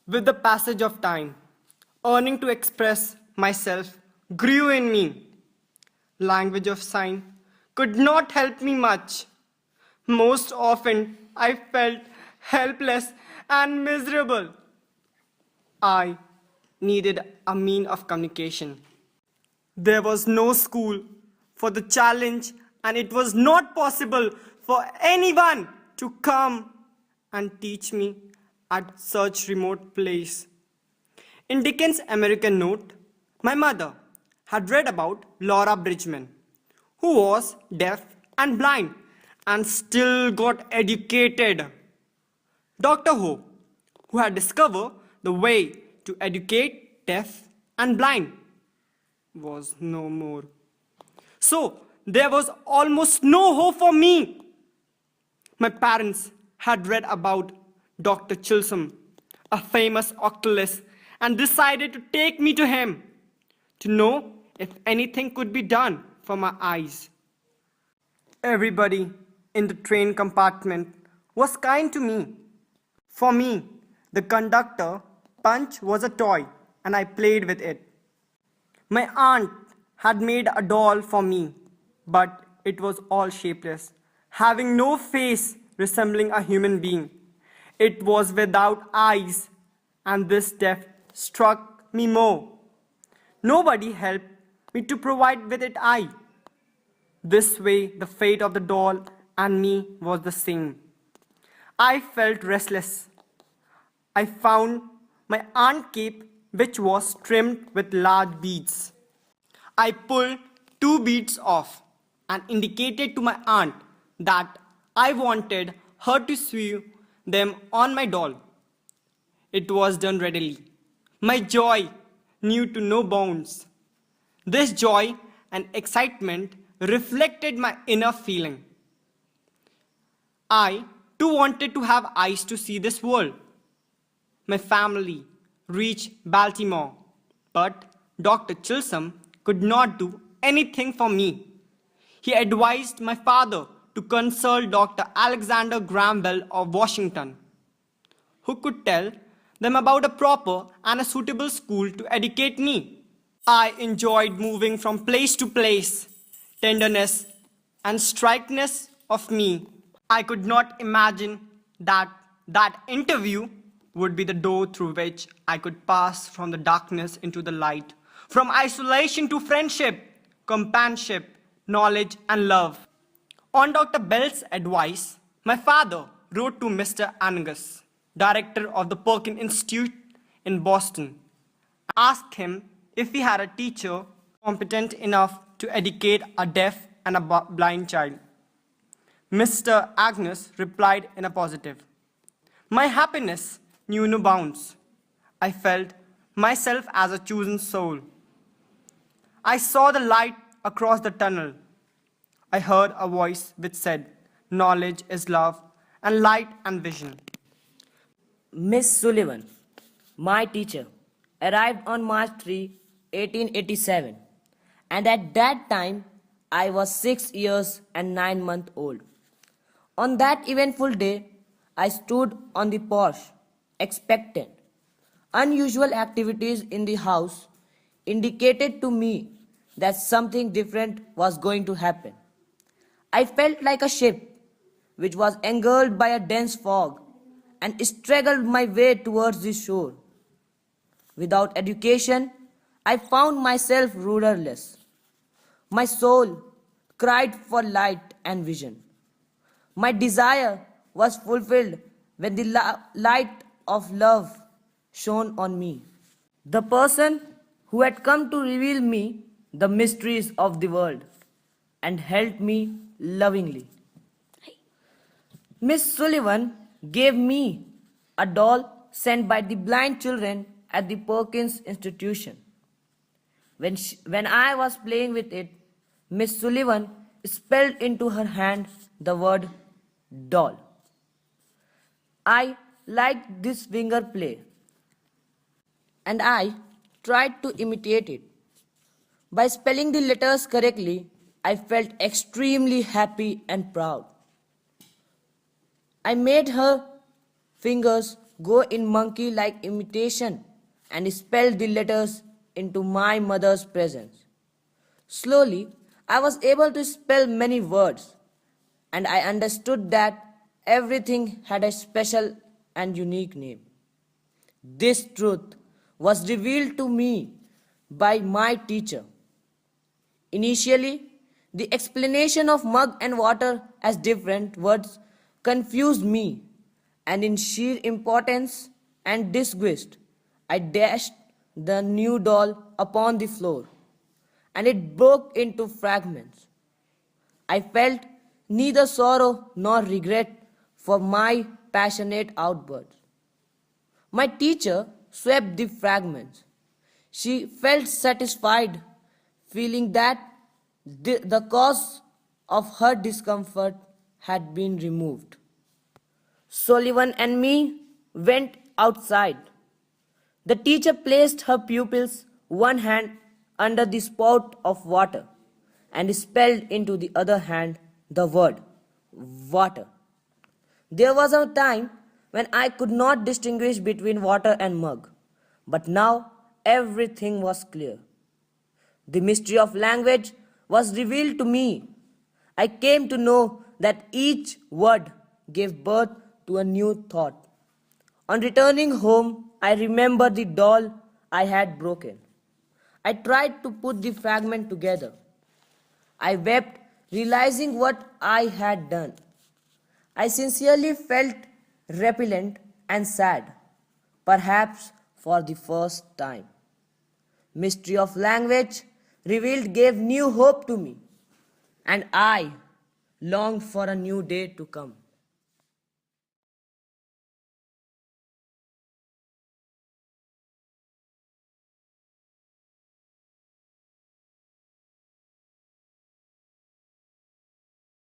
With the passage of time, yearning to express myself grew in me. Language of sign could not help me much. Most often, I felt helpless and miserable. I needed a mean of communication. There was no school for the challenge, and it was not possible for anyone to come and teach me at such remote place. In Dickens' American Note, my mother had read about Laura Bridgman, who was deaf and blind and still got educated. Dr. Ho, who had discovered the way to educate deaf and blind, was no more. So there was almost no hope for me. My parents had read about Dr. Chisholm, a famous oculist, and decided to take me to him to know if anything could be done for my eyes. Everybody in the train compartment was kind to me. For me, the conductor punch was a toy and I played with it. My aunt had made a doll for me, but it was all shapeless, having no face resembling a human being. It was without eyes, and this death struck me more. Nobody helped me to provide with it eye. This way, the fate of the doll and me was the same. I felt restless. I found my aunt's cape, which was trimmed with large beads. I pulled 2 beads off and indicated to my aunt that I wanted her to sew them on my doll. It was done readily. My joy knew to no bounds. This joy and excitement reflected my inner feeling. I too wanted to have eyes to see this world. My family reached Baltimore, but Dr. Chisholm could not do anything for me. He advised my father to consult Dr. Alexander Graham Bell of Washington, who could tell them about a proper and a suitable school to educate me. I enjoyed moving from place to place. Tenderness and strictness of me. I could not imagine that interview would be the door through which I could pass from the darkness into the light, from isolation to friendship, companionship, knowledge, and love. On Dr. Bell's advice, my father wrote to Mr. Angus, director of the Perkin Institute in Boston, asked him if he had a teacher competent enough to educate a deaf and a blind child. Mr. Angus replied in a positive. My happiness knew no bounds. I felt myself as a chosen soul. I saw the light across the tunnel. I heard a voice which said, knowledge is love, and light and vision. Miss Sullivan, my teacher, arrived on March 3, 1887, and at that time I was 6 years and 9 months old. On that eventful day, I stood on the porch, expectant. Unusual activities in the house indicated to me that something different was going to happen. I felt like a ship which was engulfed by a dense fog and struggled my way towards the shore. Without education, I found myself rudderless. My soul cried for light and vision. My desire was fulfilled when the light of love shone on me. The person who had come to reveal me the mysteries of the world and held me lovingly. Miss Sullivan gave me a doll sent by the blind children at the Perkins Institution. When I was playing with it, Miss Sullivan spelled into her hand the word doll. I liked this finger play, and I tried to imitate it. By spelling the letters correctly, I felt extremely happy and proud. I made her fingers go in monkey like imitation and spelled the letters into my mother's presence. Slowly, I was able to spell many words, and I understood that everything had a special and unique name. This truth was revealed to me by my teacher. Initially, the explanation of mug and water as different words confused me, and in sheer impotence and disgust, I dashed the new doll upon the floor, and it broke into fragments. I felt neither sorrow nor regret for my passionate outburst. My teacher swept the fragments. She felt satisfied, feeling that the cause of her discomfort had been removed. Sullivan and me went outside. The teacher placed her pupils one hand under the spout of water and spelled into the other hand the word water. There was a time when I could not distinguish between water and mug, but now everything was clear. The mystery of language was revealed to me. I came to know that each word gave birth to a new thought. On returning home, I remembered the doll I had broken. I tried to put the fragment together. I wept, realizing what I had done. I sincerely felt repellent and sad, perhaps for the first time. Mystery of language revealed gave new hope to me, and I longed for a new day to come.